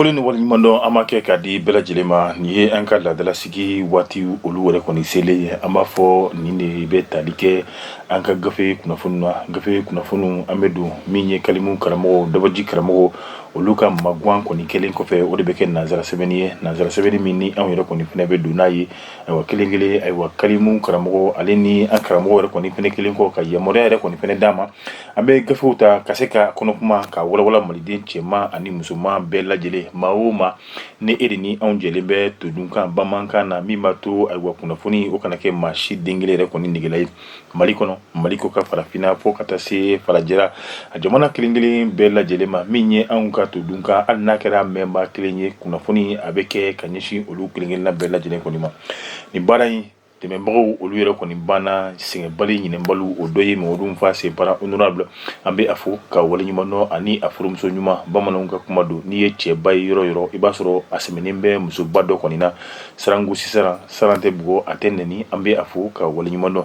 Foli ni waliɲumandɔn an b'a kɛ k'a di bɛɛ lajɛlen ma. Nin ye an ka laadalasigi waati olu yɛrɛ kɔni selen ye. An b'a fɔ nin de bɛ tali kɛ an ka gafe kunnafoni na. Gafe kunnafoni an bɛ don min ye kalimu karamɔgɔ dabaji karamɔgɔ olu ka maguwan kɔni kelen kɔfɛ o de bɛ kɛ nanzara sɛbɛnni ye. Nanzara sɛbɛnni min ni anw yɛrɛ kɔni fɛnɛ bɛ don n'a ye. Ayiwa kelen kelen ayiwa kalimu karamɔgɔ ale ni an karamɔgɔ yɛrɛ kɔni fɛnɛ kelen kɔ ka yamaruya yɛrɛ kɔni fɛnɛ d'a ma. An bɛ gafew ta ka se ka kɔnɔkuma ka walawala maliden cɛman ani musoman bɛɛ lajɛlen maa o ma ni e de ni anw jɛlen bɛ todunkan bamanankan na min b'a to ayiwa kunnafoni o kana kɛ maa si den kelen yɛrɛ kɔni negela ye Mali kɔnɔ Mali ko ka farafinna fo ka taa se farajɛla a jamana kelen kelen bɛɛ lajɛlen ma min ye anw ka todunkan hali n'a kɛra mɛnba kelen ye kunnafoni a bɛ kɛ ka ɲɛsin olu kelen kelenna bɛɛ lajɛlen kɔni ma nin baara in dɛmɛbagaw olu yɛrɛ kɔni banna sɛgɛnbali ɲinɛnbaliw o dɔ ye Mamadu Fa Separa honorable an bɛ a fo ka waleɲumandɔn ani a furumuso ɲuman bamananw ka kuma don n'i ye cɛba ye yɔrɔ yɔrɔ i b'a sɔrɔ a sɛmɛnen bɛ musoba dɔ kɔni na sarango sisaran saran tɛ bugɔ a tɛ nɛni an bɛ a fo ka waleɲumandɔn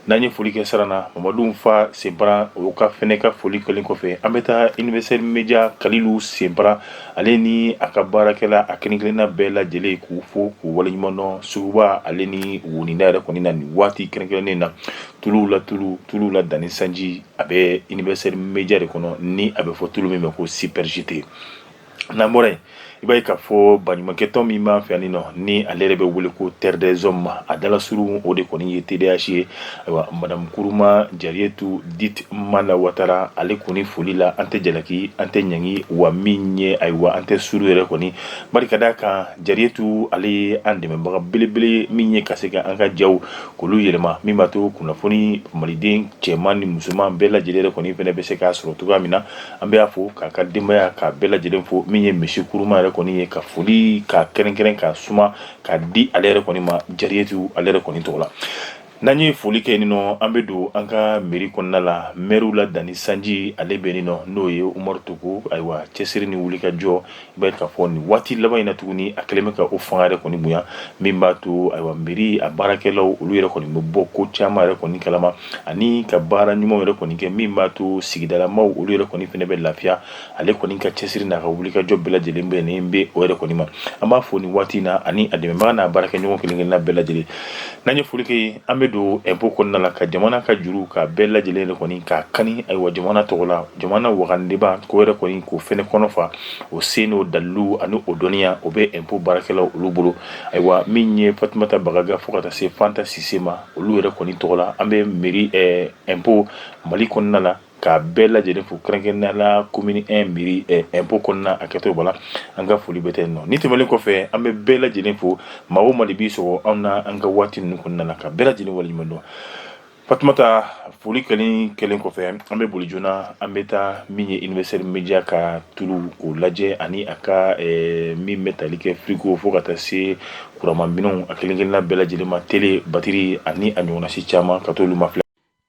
n'an ye foli kɛ saran na Mamadu Fa Separa o ka fɛnɛ ka foli kɛlen kɔfɛ an bɛ taa Universel Media Kalilu Separa ale ni a ka baarakɛla a kelen kelenna bɛɛ lajɛlen k'u fo k'u waleɲumandɔn suguba ale ni woninda yɛrɛ kɔni na nin waati kɛrɛnkɛrɛnnen na tulu la danni sanji a bɛ Universel Media de kɔnɔ ni a bɛ fɔ tulu min ma ko Super JT n'an bɔra yen i b'a ye k'a fɔ baɲumankɛtɔn min b'an fɛ yan nɔ ni ale yɛrɛ bɛ wele ko Terre des Hommes a dalasuru o de kɔni ye TDH ye ayiwa madame Kuruma Jarietu dit Mala Watara ale kɔni foli la an tɛ jalaki an tɛ ɲangi wa min ye ayiwa an tɛ suru yɛrɛ kɔni bari ka d'a kan Jarietu ale ye an dɛmɛbaga belebele min ye ka se ka an ka jaw k'olu yɛlɛma min b'a to kunnafoni maliden cɛman ni musoman bɛɛ lajɛlen yɛrɛ kɔni fɛnɛ bɛ se k'a sɔrɔ cogoya min na an bɛ a fo k'a ka denbaya k'a bɛɛ lajɛlen fo min ye misi Kuruma yɛrɛ kɔni ye ka foli ka kɛrɛnkɛrɛn ka suma ka di ale yɛrɛ kɔni ma Jarietu ale yɛrɛ kɔni tɔgɔ la n'an ye foli kɛ nin nɔ an bɛ don an ka mairie kɔnɔna la maire la danni sanji ale bɛ nin nɔ n'o ye Umaru Togo ayiwa cɛsiri ni wulikajɔ i b'a ye k'a fɔ nin waati laban in na tuguni a kɛlen bɛ ka o fanga yɛrɛ kɔni bonya min b'a to ayiwa mairie a baarakɛlaw olu yɛrɛ kɔni bɛ bɔ ko caman yɛrɛ kɔni kalama ani ka baara ɲumanw yɛrɛ kɔni kɛ min b'a to sigidalamaw olu yɛrɛ kɔni fɛnɛ bɛ lafiya ale kɔni ka cɛsiri n'a ka wulikajɔ bɛɛ lajɛlen bɛ nin bɛ o yɛrɛ kɔni ma an b'a fɔ nin waati in na ani a dɛmɛbaga n'a baarakɛɲɔgɔn kelen kelenna bɛɛ lajɛlen n'an ye foli kɛ an bɛ don impôt kɔnɔna la ka jamana ka juru ka bɛɛ lajɛlen yɛrɛ kɔni k'a kani ayiwa jamana tɔgɔ la jamana wagandeba ko yɛrɛ kɔni k'o fɛnɛ kɔnɔ fa o se n'o dalilu ani o dɔnniya o bɛ impôt baarakɛlaw olu bolo ayiwa min ye Fatumata Bagaga fo ka taa se Fanta Sise ma olu yɛrɛ kɔni tɔgɔ la an bɛ mairie impôt Mali kɔnɔna la ka bɛɛ lajɛlen fo kɛrɛnkɛrɛnnenya la commune 1 mairie impôt kɔnɔna a kɛtɔ bala an ka foli bɛ tɛ nɔ ni tɛmɛlen kɔfɛ an bɛ bɛɛ lajɛlen fo maa o maa de b'i sɔgɔ anw na an ka waati ninnu kɔnɔna la ka bɛɛ lajɛlen waleɲumandɔn Fatumata foli kɛlen kɔfɛ an bɛ boli joona an bɛ taa min ye Universel Media ka tulu k'o lajɛ ani a ka min bɛ tali kɛ frigo fo ka taa se kuramanminɛnw a kelen kelenna bɛɛ lajɛlen ma télé batterie ani a ɲɔgɔnna si caman ka t'olu ma filɛ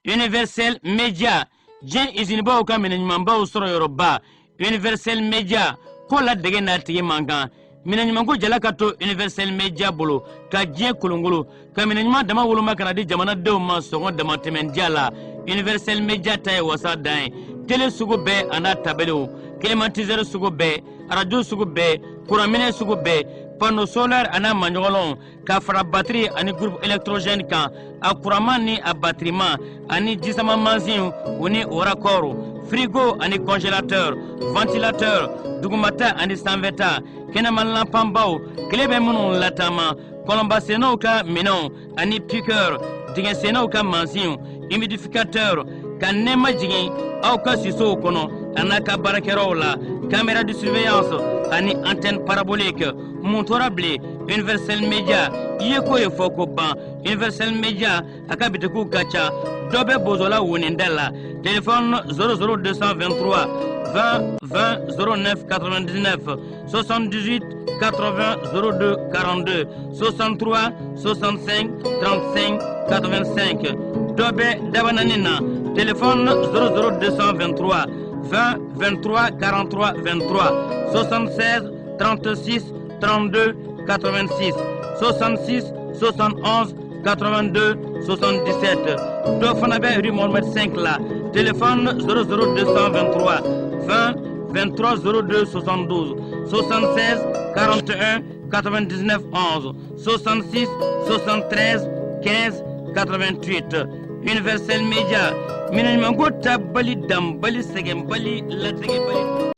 Universel Media diɲɛ izinibaw ka minɛɲumanbaw sɔrɔ yɔrɔba Universel Media ko la dege n'a tigi man kan minɛɲumanko jala ka to Universel Media bolo ka diɲɛ kolongolo ka minɛɲuman dama woloma kana di jamanadenw ma sɔngɔ dama tɛmɛndiya la Universel Media ta ye wasa dan ye télé sugu bɛɛ a n'a tabelew climatiseur sugu bɛɛ radio sugu bɛɛ kuranminɛ sugu bɛɛ panneau solaire a n'a maɲɔgɔnlɔnw ka fara batterie ani groupe électrogène kan a kuranman ni a batteriman ani jisama mansin u ni o raccord frigo ani congélateur ventilateur dugumata ani sanfɛta kɛnɛmalanpanbaw tile bɛ minnu latama kɔlɔnbasennaw ka minɛnw ani piqueur dingɛsennaw ka mansin humidificateur ka nɛɛma jigin aw ka sisow kɔnɔ a n'a ka baarakɛyɔrɔw la caméra de surveillance ani antenne parabolique mun tora bilen Universel Media i ye ko ye fɔ ko ban Universel Media a ka bitikiw ka ca dɔ bɛ bozola woninda la téléphone 00223 20 20 09 99 78 80 02 42 63 65 35 85 dɔ bɛ dabanani na téléphone 00223 20 23 43 23 76 36 32 86 66 71 82 77 dɔ fana bɛ rue Mohamed 5 la téléphone 00223 20 23 02 72 76 41 99 11 66 73 15 88. Universel Media minaɲumanko ta bali dan bali sɛgɛn bali latigɛ bali.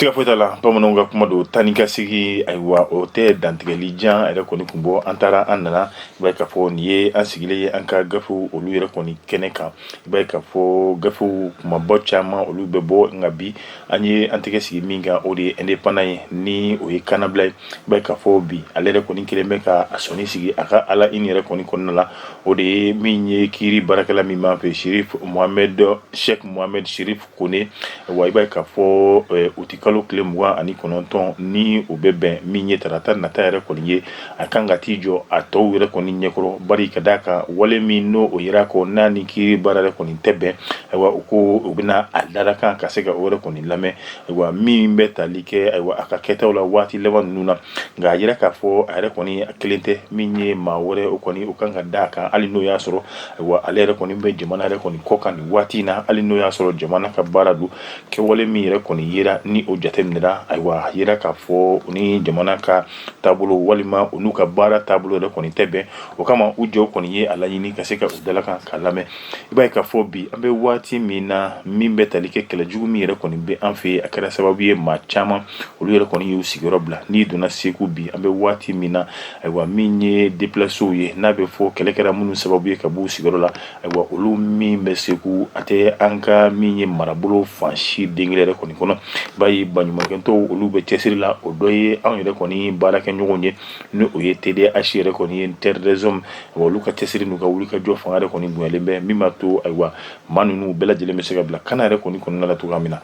Siga foyi t'a la bamananw ka kuma don taa ni ka segi ayiwa o tɛ dantigɛli jan yɛrɛ kɔni kun bɔ an taara an nana i b'a ye k'a fɔ nin ye an sigilen ye an ka gafew olu yɛrɛ kɔni kɛnɛ kan i b'a ye k'a fɔ gafew kumabɔ caman olu bɛ bɔ nka bi an ye an tɛgɛ sigi min kan o de ye indépendant ye ni o ye kanabila ye i b'a ye k'a fɔ bi ale yɛrɛ kɔni kelen bɛ ka a sɔnni sigi a ka ala ini yɛrɛ kɔni kɔnɔna la o de ye min ye kiiri baarakɛla min b'an fɛ Sheikh Mohamed Sherif Kone wa i b'a ye k'a fɔ u ti kalo tile 29 ni o bɛ bɛn min ye tarata nata yɛrɛ kɔni ye a kan ka t'i jɔ a tɔw yɛrɛ kɔni ɲɛkɔrɔ bari ka d'a kan wale min n'o o yera ko n'a ni kiiri baara yɛrɛ kɔni tɛ bɛn ayiwa u ko u bɛna a dalakan ka se ka o yɛrɛ kɔni lamɛn ayiwa min bɛ tali kɛ ayiwa a ka kɛtaw la waati laban ninnu na nka a yira k'a fɔ a yɛrɛ kɔni a kelen tɛ min ye maa wɛrɛ o kɔni o kan ka d'a kan hali n'o y'a sɔrɔ ayiwa ale yɛrɛ kɔni bɛ jamana yɛrɛ kɔni kɔ kan nin waati in na hali n'o y'a sɔrɔ jamana ka baara don kɛwale min yɛrɛ kɔni yera ni o jateminɛra ayiwa yira k'a fɔ ni jamana ka taabolo walima u n'u ka baara taabolo yɛrɛ kɔni tɛ bɛn o kama u jɔw kɔni ye a laɲini ka se ka u dalakan k'a lamɛn i b'a ye k'a fɔ bi an bɛ waati min na min bɛ tali kɛ kɛlɛ jugu min yɛrɛ kɔni bɛ an fɛ a kɛra sababu ye maa caman olu yɛrɛ kɔni y'u sigiyɔrɔ bila n'i donna Segu bi an bɛ waati min na ayiwa min ye déplacés ye n'a bɛ fɔ kɛlɛ kɛra minnu sababu ye ka b'u sigiyɔrɔ la ayiwa olu min bɛ Segu a tɛ an ka min ye marabolo fan si den kelen yɛrɛ kɔni kɔnɔ i b'a ye baɲumankɛtɔw olu bɛ cɛsiri la o dɔ ye anw yɛrɛ kɔni baarakɛɲɔgɔnw ye ni o ye TDH yɛrɛ kɔni ye Terre des Hommes olu ka cɛsiri n'u ka wuli ka jɔ fanga yɛrɛ kɔni bonyalen bɛ min b'a to ayiwa maa ninnu bɛɛ lajɛlen bɛ se ka bila kana yɛrɛ kɔni kɔnɔna la cogoya min na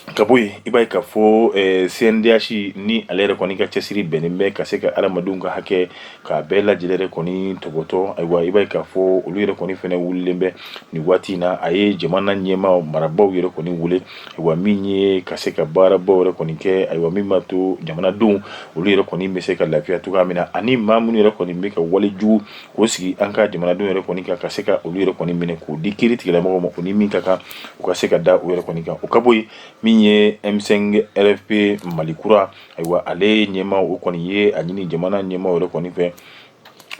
ka bɔ yen i b'a ye k'a fɔ CNDH ni ale yɛrɛ kɔni ka cɛsiri bɛnnen bɛ ka se ka adamadenw ka hakɛ k'a bɛɛ lajɛlen yɛrɛ kɔni tɔbɔtɔ ayiwa i b'a ye k'a fɔ olu yɛrɛ kɔni fɛnɛ wulilen bɛ nin waati in na a ye jamana ɲɛmaaw marabaw yɛrɛ kɔni wele ayiwa min ye ka se ka baarabaw yɛrɛ kɔni kɛ ayiwa min b'a to jamanadenw olu yɛrɛ kɔni bɛ se ka lafiya cogoya min na ani maa minnu yɛrɛ kɔni bɛ ka wale jugu k'o sigi an ka jamanadenw yɛrɛ kɔni kan ka se ka olu yɛrɛ kɔni minɛ k'o di kiiri tigilamɔgɔw ma o ni min ka kan u ka se ka da u yɛrɛ kɔni kan o ka bɔ yen min ye M5 RFP Malikura ayiwa ale ɲɛmaa o kɔni ye a ɲini jamana ɲɛmaa yɛrɛ kɔni fɛ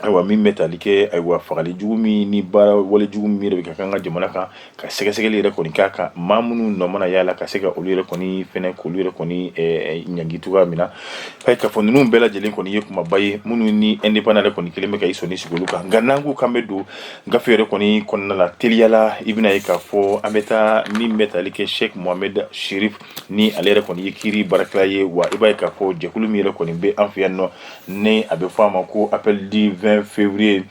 ayiwa min bɛ tali kɛ ayiwa fagali jugu min ni baara wale jugu min yɛrɛ bɛ ka kan ka jamana kan ka sɛgɛsɛgɛli yɛrɛ kɔni k'a kan maa minnu nɔ mana y'a la ka se ka olu yɛrɛ kɔni fɛnɛ k'olu yɛrɛ kɔni ɲangi cogoya min na ayi k'a fɔ ninnu bɛɛ lajɛlen kɔni ye kumaba ye minnu ni indépendant yɛrɛ kɔni kelen bɛ ka i sɔnni sigi olu kan nka n'an ko k'an bɛ don gafe yɛrɛ kɔni kɔnɔna la teliyala i bɛna ye k'a fɔ an bɛ taa min bɛ tali kɛ Sheikh Mohamed Sherif ni ale yɛrɛ kɔni ye kiiri baarakɛla ye wa i b'a ye k'a fɔ jɛkulu min yɛrɛ kɔni bɛ an fɛ yan nɔ ni a bɛ fɔ a ma ko appel du 20 février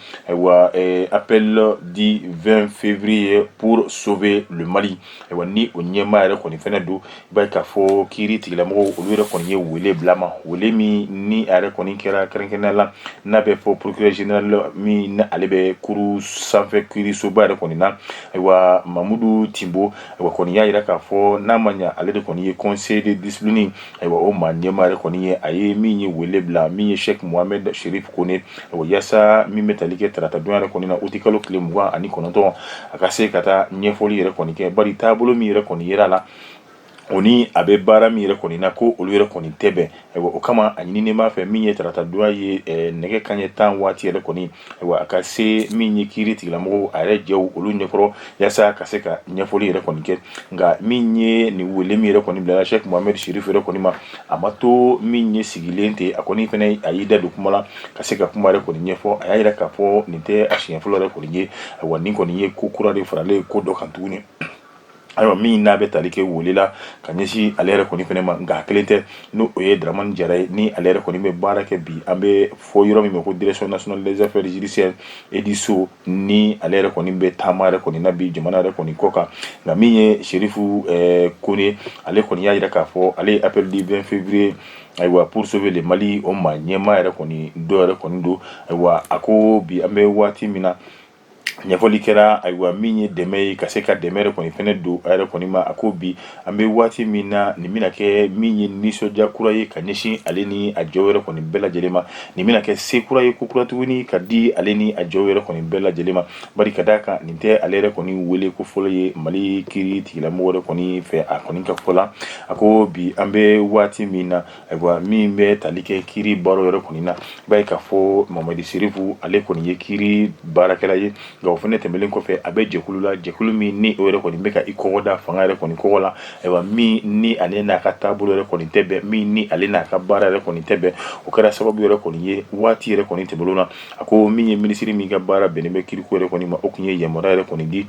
appel du 20 février pour sauver le Mali ayiwa ni o ɲɛmaa yɛrɛ kɔni fɛnɛ don i b'a ye k'a fɔ kiiri tigilamɔgɔw olu yɛrɛ kɔni ye wele bila ma wele min ni a yɛrɛ kɔni kɛra kɛrɛnkɛrɛnnenya la n'a bɛ fɔ procureur général min na ale bɛ kuru sanfɛ kiirisoba yɛrɛ kɔni na ayiwa Mamudu Timbo ayiwa kɔni y'a yira k'a fɔ n'a ma ɲa ale de kɔni ye conseil de discipline ayiwa o maa ɲɛmaa yɛrɛ kɔni ye a ye min ye wele bila min ye Sheikh Mohamed Sherif Kone ayiwa yaasa min bɛ tali kɛ tarata don yɛrɛ kɔni na o tɛ kalo tile 29 a ka se ka taa ɲɛfɔli yɛrɛ kɔni kɛ bari taabolo min yɛrɛ kɔni yera la o ni a bɛ baara min yɛrɛ kɔni na ko olu yɛrɛ kɔni tɛ bɛn ayiwa o kama a ɲininen b'a fɛ min ye tarata don ye nɛgɛ kanɲɛ 10 waati yɛrɛ kɔni ayiwa a ka se min ye kiiri tigilamɔgɔw a yɛrɛ jɛw olu ɲɛkɔrɔ yaasa ka se ka ɲɛfɔli yɛrɛ kɔni kɛ nka min ye nin wele min yɛrɛ kɔni bilala Sheikh Mohamed Sherif yɛrɛ kɔni ma a ma to min ye sigilen ten a kɔni fɛnɛ a y'i da don kuma la ka se ka kuma yɛrɛ kɔni ɲɛfɔ a y'a yira k'a fɔ nin tɛ a siɲɛ fɔlɔ yɛrɛ kɔni ye ayiwa nin kɔni ye ko kura de faralen ko dɔ kan tuguni ayiwa min n'a bɛ tali kɛ wele la ka ɲɛsin ale yɛrɛ kɔni fɛnɛ ma nka a kelen tɛ n'o ye Dramane Jara ye ni ale yɛrɛ kɔni bɛ baara kɛ bi an bɛ fɔ yɔrɔ min ma ko direction nationale des affaires judiciaires EDISO ni ale yɛrɛ kɔni bɛ taama yɛrɛ kɔni na bi jamana yɛrɛ kɔni kɔ kan nka min ye Sherifu Kone ale kɔni y'a yira k'a fɔ ale ye appel du 20 février ayiwa pour sauver le Mali o maa ɲɛmaa yɛrɛ kɔni dɔ yɛrɛ kɔni don ayiwa a ko bi an bɛ waati min na ɲɛfɔli kɛra ayiwa min ye dɛmɛ ye ka se ka dɛmɛ yɛrɛ kɔni fɛnɛ don a yɛrɛ kɔni ma a ko bi an bɛ waati min na nin bɛna kɛ min ye nisɔndiya kura ye ka ɲɛsin ale ni a jɔw yɛrɛ kɔni bɛɛ lajɛlen ma nin bɛna kɛ se kura ye ko kura tuguni ka di ale ni a jɔw yɛrɛ kɔni bɛɛ lajɛlen ma bari ka d'a kan nin tɛ ale yɛrɛ kɔni wele ko fɔlɔ ye mali kiiri tigilamɔgɔ yɛrɛ kɔni fɛ a kɔni ka fɔ la a ko bi an bɛ waati min na ayiwa min bɛ tali kɛ kiiri baaraw yɛrɛ kɔni na i b'a ye k'a fɔ mamadi serifu ale kɔni ye kiiri baarakɛla ye nka o fɛnɛ tɛmɛlen kɔfɛ a bɛ jɛkulu la jɛkulu min ni o yɛrɛ kɔni bɛ ka i kɔgɔ da fanga yɛrɛ kɔni kɔgɔ la ayiwa min ni ale n'a ka taabolo yɛrɛ kɔni tɛ bɛn min ni ale n'a ka baara yɛrɛ kɔni tɛ bɛn o kɛra sababu yɛrɛ kɔni ye waati yɛrɛ kɔni tɛmɛlenw na a ko min ye minisiri min ka baara bɛnnen bɛ kiiriko yɛrɛ kɔni ma o tun ye yamaruya yɛrɛ kɔni di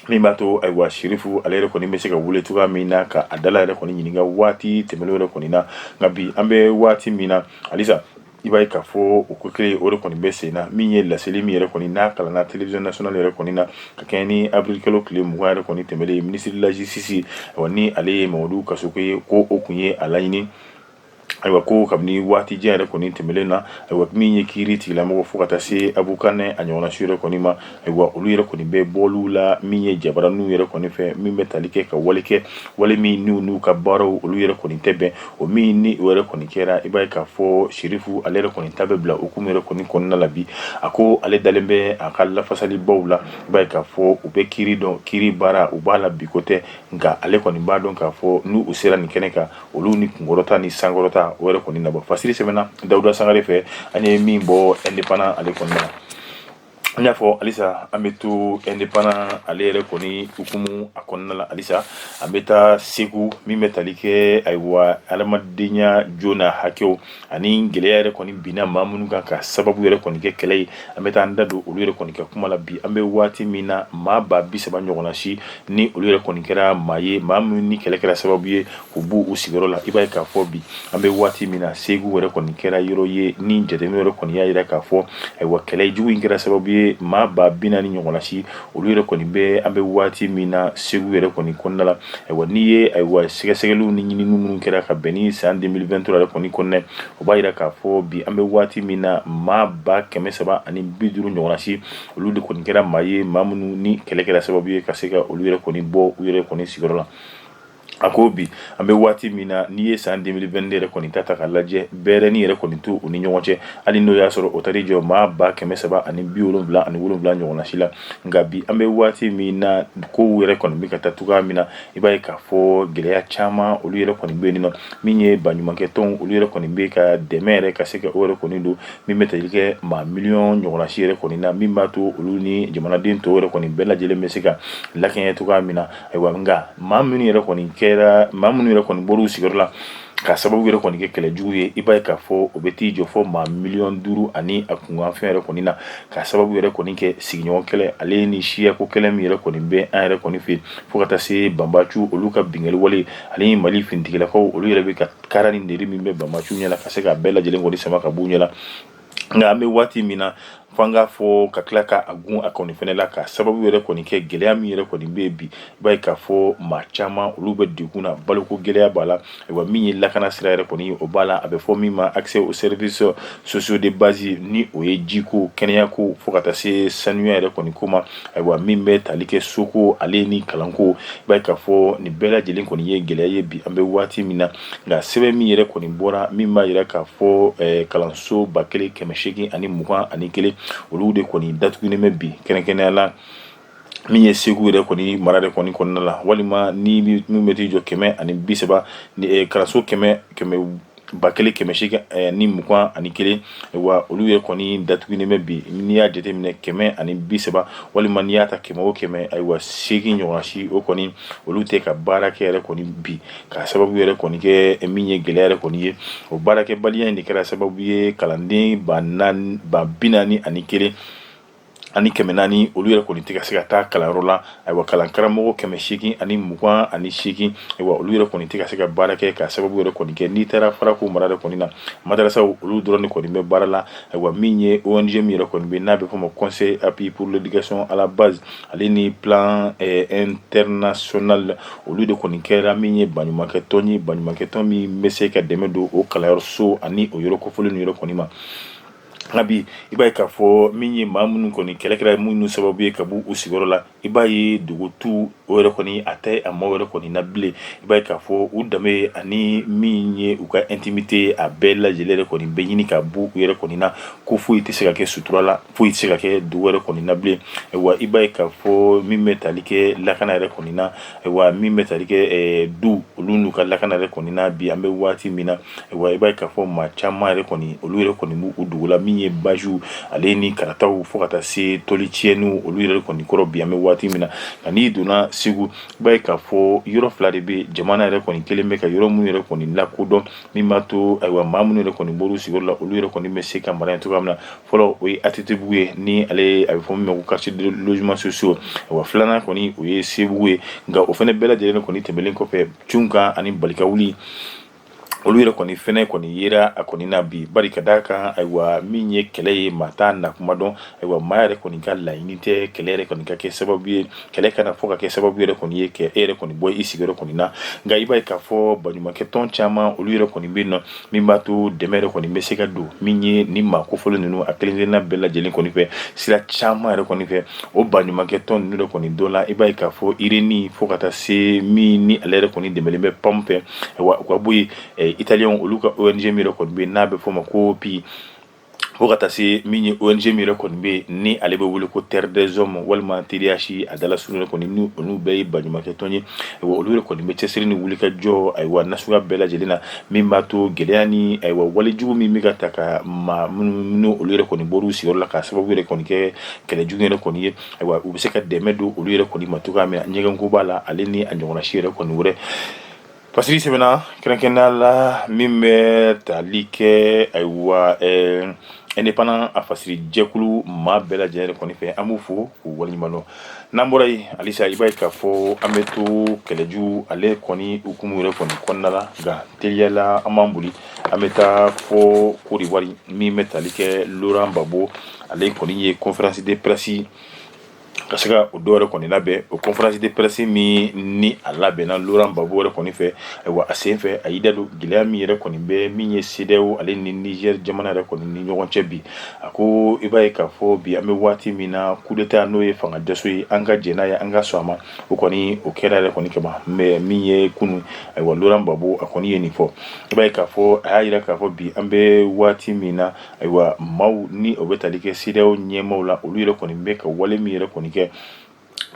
min b'a to ayiwa sirifu ale yɛrɛ kɔni bɛ se ka wele cogoya min na ka a dala yɛrɛ kɔni ɲininka waati tɛmɛlenw yɛrɛ kɔni na nka bi an bɛ waati min na halisa i b'a ye k'a fɔ o ko kelen o de kɔni bɛ sen na min ye laseli min yɛrɛ kɔni n'a kalanna télévision nationale yɛrɛ kɔni na ka kɛɲɛ ni avril kalo tile 20 yɛrɛ kɔni tɛmɛlen ministre de la justice ni ale ye mamadu kasoko ye ko o kun ye a laɲini ayiwa ko kabini waati jan yɛrɛ kɔni tɛmɛlen na ayiwa min ye kiiri tigilamɔgɔ fo ka taa se abukanɛ a ɲɔgɔnna su yɛrɛ kɔni ma ayiwa olu yɛrɛ kɔni bɛ bɔlu la min ye jabaraninw yɛrɛ kɔni fɛ min bɛ tali kɛ ka wale kɛ wale min n'u ka baaraw olu yɛrɛ kɔni tɛ bɛn o min ni o yɛrɛ kɔni kɛra i b'a ye k'a fɔ sirifu ale yɛrɛ kɔni ta bɛ bila hukumu yɛrɛ kɔni kɔnɔna la bi a ko ale dalen bɛ a ka lafasalibaw la i b'a ye k'a fɔ u bɛ kiiri dɔn kiiri baara u b'a la bi ko tɛ nka ale kɔni b'a dɔn k'a fɔ n'u u sera nin kɛnɛ kan olu ni kunkɔrɔta ni sankɔrɔta o yɛrɛ kɔni nabɔ fasiri sɛbɛnna dawuda sangare fɛ an ye min bɔ indépendant ale kɔnɔna la an y'a fɔ halisa an bɛ to indépendant ale yɛrɛ kɔni hukumu a kɔnɔna la halisa an bɛ taa segu min bɛ tali kɛ ayiwa adamadenya joona hakɛw ani gɛlɛya yɛrɛ kɔni binna maa minnu kan ka sababu yɛrɛ kɔni kɛ kɛlɛ ye an bɛ taa an da don olu yɛrɛ kɔni ka kuma la bi an bɛ waati min na maa ba 30 ɲɔgɔnna si ni olu yɛrɛ kɔni kɛra maa ye maa minnu ni kɛlɛ kɛra sababu ye k'u b'u u sigiyɔrɔ la i b'a ye k'a fɔ bi an bɛ waati min na segu yɛrɛ kɔni kɛra yɔrɔ ye ni jateminɛ yɛrɛ kɔni y'a jira k'a fɔ ayiwa kɛlɛ jugu in kɛra sababu ye maa ba 40 ɲɔgɔnna si olu yɛrɛ kɔni bɛ an bɛ waati min na segu yɛrɛ kɔni kɔnɔna la ayiwa n'i ye ayiwa sɛgɛsɛgɛliw ni ɲininiw minnu kɛra ka bɛn ni san 2023 yɛrɛ kɔni kɔnɔna o b'a jira k'a fɔ bi an bɛ waati min na maa ba 350 ɲɔgɔnna si olu de kɔni kɛra maa ye maa minnu ni kɛlɛ kɛra sababu ye ka se ka olu yɛrɛ kɔni bɔ u yɛrɛ kɔni sigiyɔrɔ la a ko bi an bɛ waati min na n'i ye san 2022 yɛrɛ kɔni ta k'a lajɛ bɛrɛni yɛrɛ kɔni to u ni ɲɔgɔn cɛ hali n'o y'a sɔrɔ o taar'i jɔ maa ba 377 ɲɔgɔnna si la nka bi an bɛ waati min na kow yɛrɛ kɔni bɛ ka taa cogoya min na i b'a ye k'a fɔ gɛlɛya caman olu yɛrɛ kɔni bɛ yen nɔ min ye baɲumankɛ tɔnw olu yɛrɛ kɔni bɛ ka dɛmɛ yɛrɛ ka se ka o yɛrɛ kɔni don min bɛ tali kɛ maa miliyɔn ɲɔgɔnna si yɛrɛ kɔni na min b'a to olu ni jamanaden tɔw yɛrɛ kɔni bɛɛ lajɛlen bɛ se ka lakɛɲɛ cogoya min na ayiwa nka maa minnu yɛrɛ kɔni maa minnu yɛrɛ kɔni bɔr'u sigiyɔrɔ la ka sababu yɛrɛ kɔni kɛ kɛlɛjugu ye i b'a ye k'a fɔ o bɛ t'i jɔ fɔ maa miliyɔn 5 ani a kunkanfɛn yɛrɛ kɔni na ka sababu yɛrɛ kɔni kɛ sigiɲɔgɔn kɛlɛ ale ni siyako kɛlɛ min yɛrɛ kɔni bɛ an yɛrɛ kɔni fɛ fo ka taa se banbacu olu ka bingɛli wale ani mali finitigilakaw olu yɛrɛ bɛ ka kara ni neri min bɛ banbacu ɲɛ la ka se ka bɛɛ lajɛlen kɔni sama ka b'u ɲɛ la nka an bɛ waati min na fo an k'a fɔ ka tila ka a gun a kɔni fɛnɛ la ka sababu yɛrɛ kɔni kɛ gɛlɛya min yɛrɛ kɔni bɛ yen bi i b'a ye k'a fɔ maa caman olu bɛ degun na baloko gɛlɛya b'a la ayiwa min ye lakana sira yɛrɛ kɔni o b'a la a bɛ fɔ min ma accès aux services sociaux de base ni o ye jiko kɛnɛyako fo ka taa se sanuya yɛrɛ kɔni ko ma ayiwa min bɛ tali kɛ soko ale ni kalanko i b'a ye k'a fɔ nin bɛɛ lajɛlen kɔni ye gɛlɛya ye bi an bɛ waati min na nka sɛbɛn min yɛrɛ kɔni bɔra min b'a jira k'a fɔ kalanso 1821 olu de kɔni datuguni bɛ bi kɛrɛnkɛrɛnnenya la min ye segu yɛrɛ kɔni mara de kɔni kɔnɔna la walima ni min bɛ t'i jɔ 130 ni kalanso 1821 wa olu yɛrɛ kɔni datuguni bɛ bi n'i y'a jateminɛ 130 walima n'i y'a ta 100 o 100 ayiwa 8 ɲɔgɔn si o kɔni olu tɛ ka baara kɛ yɛrɛ kɔni bi ka sababu yɛrɛ kɔni kɛ min ye gɛlɛya yɛrɛ kɔni ye o baarakɛbaliya in de kɛra sababu ye kalanden 41 ani 400 olu yɛrɛ kɔni tɛ ka se ka taa kalanyɔrɔ la ayiwa kalankaramɔgɔ 828 ayiwa olu yɛrɛ kɔni tɛ ka se ka baara kɛ ka sababu yɛrɛ kɔni kɛ n'i taara farako mara yɛrɛ kɔni na madarasaw olu dɔrɔn de kɔni bɛ baara la ayiwa min ye ONG min yɛrɛ kɔni bɛ n'a bɛ fɔ ma conseil appui pour l'éducation à la base ale ni plan international olu de kɔni kɛra min ye baɲumankɛ tɔn min bɛ se ka dɛmɛ don o kalanyɔrɔso ani o yɔrɔ kofɔlen yɛrɛ kɔni ma ngabi iba ka fo minyi mamun ko ni kelekra munu sababu ka bu usigoro la iba yi dugutu ore ko ni ate amore ko ni nable iba ka fo udame ani minyi uka intimité a bella jelere ko ni benyini ka bu yere ko ni na ko fu ite se ka ke sutura la fu ite se ka ke duwere ko ni nable wa iba ka fo mi metalike lakana re ko ni na wa mi metalike du lunu ka lakana re ko ni na bi ambe wati mina wa iba ka fo ma chama re ko ni olure ko ni mu udugula mi baju ale ni karataw fo kata se tolitienu olu yɛrɛ kɔni kɔrɔ bi an bɛ waati min na ani donna Segu b'a ye k'a fɔ yɔrɔ fila de bɛ jamana yɛrɛ kɔni kelen bɛ ka yɔrɔ minnu yɛrɛ kɔni lakodɔn min b'a to ayiwa maa minnu yɛrɛ kɔni bɔr'u sigiyɔrɔ la olu yɛrɛ kɔni bɛ se ka mara yen cogoya min na fɔlɔ o ye ATTbugu ye ni ale a bɛ fɔ min ma ko quartier de logement sociaux ayiwa filanan kɔni o ye Sebugu ye nka o fana bɛɛ lajɛlen kɔni tɛmɛlen kɔfɛ Cunkan ani Balikawuli olu yɛrɛ kɔni fɛnɛ kɔni yera a kɔni na bi bari ka da kan ayiwa min ye kɛlɛ ye maa t'a na kuma dɔn ayiwa maa yɛrɛ kɔni ka laɲini tɛ kɛlɛ yɛrɛ kɔni ka kɛ sababu ye kɛlɛ kana fɔ ka kɛ sababu yɛrɛ kɔni ye kɛ e yɛrɛ kɔni bɔ i sigiyɔrɔ kɔni na nka i b'a ye k'a fɔ baɲumankɛ tɔn caman olu yɛrɛ kɔni bɛ yen nɔ min b'a to dɛmɛ yɛrɛ kɔni bɛ se ka don min ye ni maa kofɔlen ninnu a kelen kelenna bɛɛ lajɛlen kɔni fɛ sira caman yɛrɛ kɔni fɛ o baɲumankɛ tɔn ninnu yɛrɛ kɔni dɔ la i b'a ye k'a fɔ irini fo ka taa se min ni ale yɛrɛ kɔni dɛmɛlen bɛ PAM fɛ ayiwa u ka bɔ yen italiyɛnw olu ka ONG min yɛrɛ kɔni bɛ n'a bɛ fɔ o ma ko PI fo ka taa se min ye ONG min yɛrɛ kɔni bɛ ni ale bɛ wele ko Terre des Hommes walima TDH a dalasurun yɛrɛ kɔni ni olu bɛɛ ye baɲumankɛ tɔn ye ayiwa olu yɛrɛ kɔni bɛ cɛsiri ni wulikajɔ ayiwa nasuguya bɛɛ lajɛlen na min b'a to gɛlɛya ni ayiwa walejugu min bɛ ka ta ka maa minnu olu yɛrɛ kɔni bɔr'u sigiyɔrɔ la k'a sababu yɛrɛ kɔni kɛ kɛlɛjugu yɛrɛ kɔni ye ayiwa u bɛ se ka dɛmɛ don olu yɛrɛ kɔni ma cogoya min na ɲɛgɛnko b'a la ale ni a ɲɔgɔnna si yɛrɛ kɔni wɛrɛ pasiri sɛbɛnna kɛrɛnkɛrɛnnenya la min bɛ tali kɛ ayiwa indépendant a fasiri jɛkulu maa bɛɛ lajɛlen kɔni fɛ an b'u fo k'u waleɲuman dɔn n'an bɔra yen halisa i b'a ye k'a fɔ an bɛ to kɛlɛjugu ale kɔni hukumu yɛrɛ kɔni kɔnɔna la nka teliyala an b'an boli an bɛ taa fɔ Côte d'Ivoire min bɛ tali kɛ Laurent Gbagbo ale kɔni ye conférence de presse ka se ka o dɔ yɛrɛ kɔni labɛn o conférence de presse min ni a labɛnna Laurent Gbagbo yɛrɛ kɔni fɛ ayiwa a sen fɛ a y'i da don gɛlɛya min yɛrɛ kɔni bɛ min ye CEDEAO ale ni Niger jamana yɛrɛ kɔni ni ɲɔgɔn cɛ bi a ko i b'a ye k'a fɔ bi an bɛ waati min na coup d'état n'o ye fanga dɛsɛ ye an ka jɛn n'a ye an ka sɔn a ma o kɔni o kɛra yɛrɛ kɔni kama mais min ye kunun ayiwa Laurent Gbagbo a kɔni ye nin fɔ i b'a ye k'a fɔ a y'a yira k'a fɔ bi an bɛ waati min na ayiwa maaw ni o bɛ tali kɛ CEDEAO ɲɛmaaw la olu yɛrɛ kɔni bɛ ka wale min yɛrɛ kɔni kɛ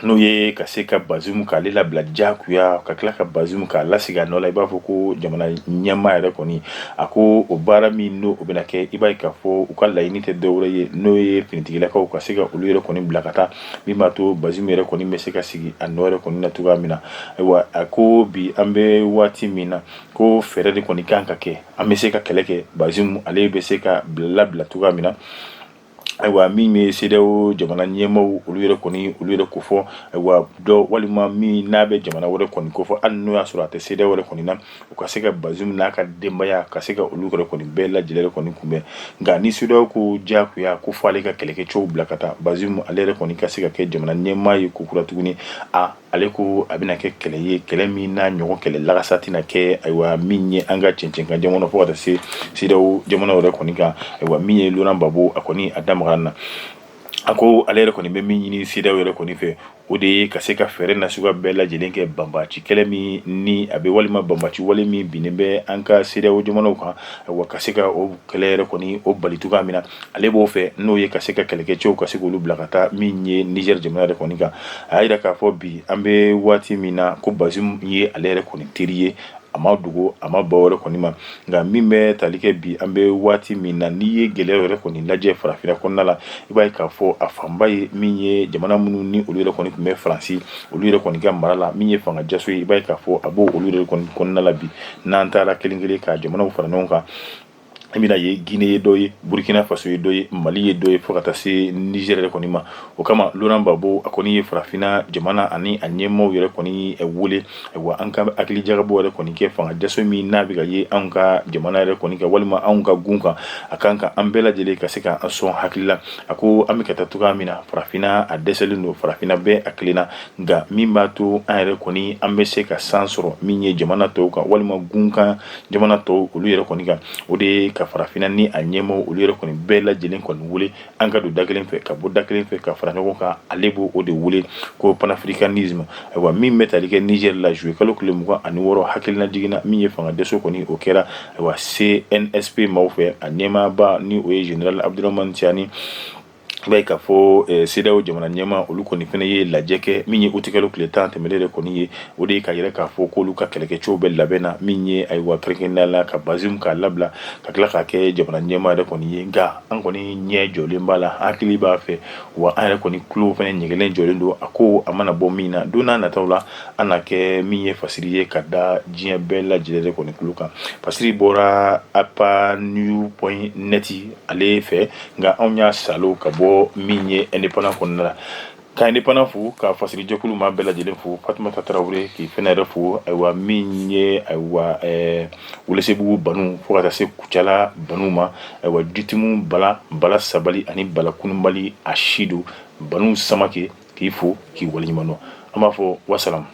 n'o ye ka se ka Bazoum k'ale labila jagoya ka tila ka Bazoum k'a lasigi a nɔ la i b'a fɔ ko jamana ɲɛmaa yɛrɛ kɔni a ko o baara min n'o o bɛna kɛ i b'a ye k'a fɔ u ka laɲini tɛ dɔwɛrɛ ye n'o ye finitigilakaw ka se ka olu yɛrɛ kɔni bila ka taa min b'a to Bazoum yɛrɛ kɔni bɛ se ka sigi a nɔ yɛrɛ kɔni na cogoya min na ayiwa a ko bi an bɛ waati min na ko fɛɛrɛ de kɔni kan ka kɛ an bɛ se ka kɛlɛ kɛ Bazoum ale bɛ se ka labila cogoya min na ayiwa min bɛ CEDEAO jamana ɲɛmaaw olu yɛrɛ ko fɔ ayiwa dɔ walima min n'a bɛ jamana wɛrɛ kɔni ko fɔ hali n'o y'a sɔrɔ a tɛ CEDEAO wɛrɛ kɔni na u ka se ka Bazoum n'a ka denbaya ka se ka olu yɛrɛ kɔni bɛɛ lajɛlen kɔni kunbɛn nka ni CEDEAO ko diyagoya ko fɔ ale ka kɛlɛkɛcɛw bila ka taa Bazoum ale yɛrɛ kɔni ka se ka kɛ jamana ɲɛmaa ye kokura tuguni ale ko a bɛna kɛ kɛlɛ ye kɛlɛ min n'a ɲɔgɔn kɛlɛ lagasa tɛna kɛ ayiwa min ye an ka cɛncɛn kan jamana fo ka taa se CEDEAO jamana wɛrɛ kɔni kan ayiwa min ye Laurent Gbagbo a kɔni a da magara na a ko ale yɛrɛ kɔni bɛ min ɲini CEDEAO yɛrɛ kɔni fɛ o de ye ka se ka fɛɛrɛ nasuguya bɛɛ lajɛlen kɛ banbaci kɛlɛ min ni a bɛ walima banbaci wale min binnen bɛ an ka CEDEAO jamanaw kan ayiwa ka se ka o kɛlɛ yɛrɛ kɔni o bali cogoya min na ale b'o fɛ n'o ye ka se ka kɛlɛkɛcɛw ka se k'olu bila ka taa min ye Niger jamana yɛrɛ kɔni kan a y'a yira k'a fɔ bi an bɛ waati min na ko Bazoum ye ale yɛrɛ kɔni teri ye a ma dogo a ma ba wɛrɛ kɔni ma nka min bɛ tali kɛ bi an bɛ waati min na n'i ye gɛlɛya yɛrɛ kɔni lajɛ farafinna kɔnɔna la i b'a ye k'a fɔ a fanba ye min ye jamana minnu ni olu yɛrɛ kɔni tun bɛ Faransi olu yɛrɛ kɔni ka mara la min ye fanga jaso ye i b'a ye k'a fɔ a b'o olu yɛrɛ kɔni kɔnɔna la bi n'an taara kelen kelen ka jamanaw fara ɲɔgɔn kan i bɛna ye Guinée ye dɔ ye Burkina Faso ye dɔ ye Mali ye dɔ ye fo ka taa se Niger yɛrɛ kɔni ma o kama Laurent Gbagbo a kɔni ye farafinna jamana ani a ɲɛmaaw yɛrɛ kɔni wele ayiwa an ka hakili jagabɔ yɛrɛ kɔni kɛ fanga dɛsɛ min n'a bɛ ka ye anw ka jamana yɛrɛ kɔni kan walima anw ka gun kan a kan ka an bɛɛ lajɛlen ka se ka an sɔn hakili la a ko an bɛ ka taa cogoya min na farafinna a dɛsɛlen don farafinna bɛɛ a kilenna nka min b'a to an yɛrɛ kɔni an bɛ se ka san sɔrɔ min ye jamana tɔw kan walima gun kan jamana tɔw olu yɛrɛ kɔni kan o de ye ka ka farafina ni a ɲɛmaaw olu yɛrɛ kɔni bɛɛ lajɛlen kɔni wele an ka don da kelen fɛ ka bɔ da kelen fɛ ka fara ɲɔgɔn kan ale b'o o de wele ko panafricanisme ayiwa min bɛ tali kɛ Niger la juillet kalo tile 26 hakilina jiginna min ye fanga dɛsɛ kɔni o kɛra ayiwa CNSP maaw fɛ a ɲɛmaaba ni o ye général Abdurahmane Tiani bɛ ka fɔ CEDEAO jamana ɲɛma olu kɔni fɛnɛ ye lajɛ kɛ min ye utikalo tile 10 tɛmɛlen de kɔni ye o de ye ka yɛrɛ k'a fɔ k'olu ka kɛlɛkɛcɛw bɛ labɛn na min ye ayiwa kɛrɛnkɛrɛnnenya la ka Bazoum k'a labila ka tila k'a kɛ jamana ɲɛma yɛrɛ kɔni ye nka an kɔni ɲɛ jɔlen b'a la hakili b'a fɛ wa an yɛrɛ kɔni tulo fɛnɛ ɲɛgɛlen jɔlen don a ko a mana bɔ min na don n'a nataw la an na kɛ min ye fasiri ye ka da diɲɛ bɛɛ lajɛlen de kɔni tulo kan fasiri bɔra apanew.net ale fɛ nka anw y'a salo ka bɔ min ye indépendant kɔnɔna la ka indépendant fo ka fasiri jɛkulu maa bɛɛ lajɛlen fo Fatumata Tarawele k'i fɛnɛ yɛrɛ fo ayiwa min ye ayiwa Welesebugu Banu fo ka taa se Kucala Banu ma ayiwa Dutimu Bala Sabali ani Bala Kununbali Ashidu Banu Samake k'i fo k'i waleɲuman dɔn an b'a fɔ wasalam